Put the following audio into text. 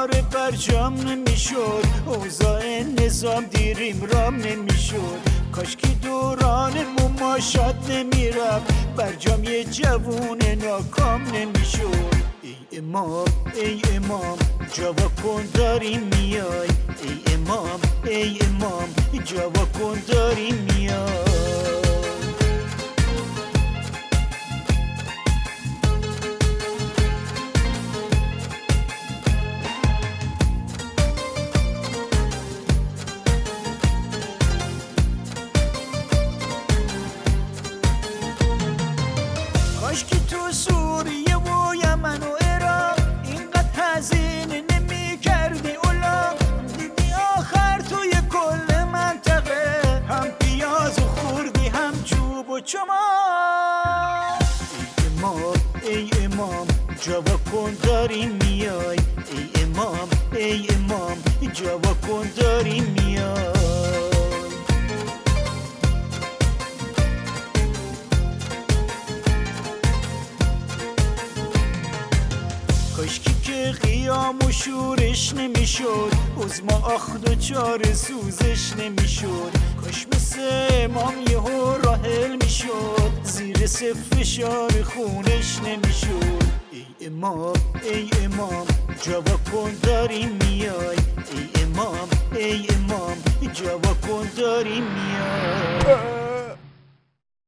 ستاره برجام نمیشد، اوضاع نظام دیریم رام نمیشد. کاش که دوران مماشات نمیرفت، برجام یه جوون ناکام نمیشد. ای امام ای امام جواب کن داری میای، ای امام ای امام جواب کن داری میای. کاش که تو سوریه و یمن و عراق اینقدر هزینه نمی کردی اولاق، دیدی آخر توی کل منطقه هم پیاز و خوردی هم چوب و چماق. ای امام ای امام جواب کن داری میای، ای امام ای امام جواب کن داری میای. کاشکی که قیام و شورش نمیشد، عظما آخد و چار سوزش نمیشد. کاش مثل امام یهو راحل میشد، زیر صف فشار خونش نمیشد. ای امام ای امام جواب کن داری میای، ای امام ای امام جواب کن داری میای.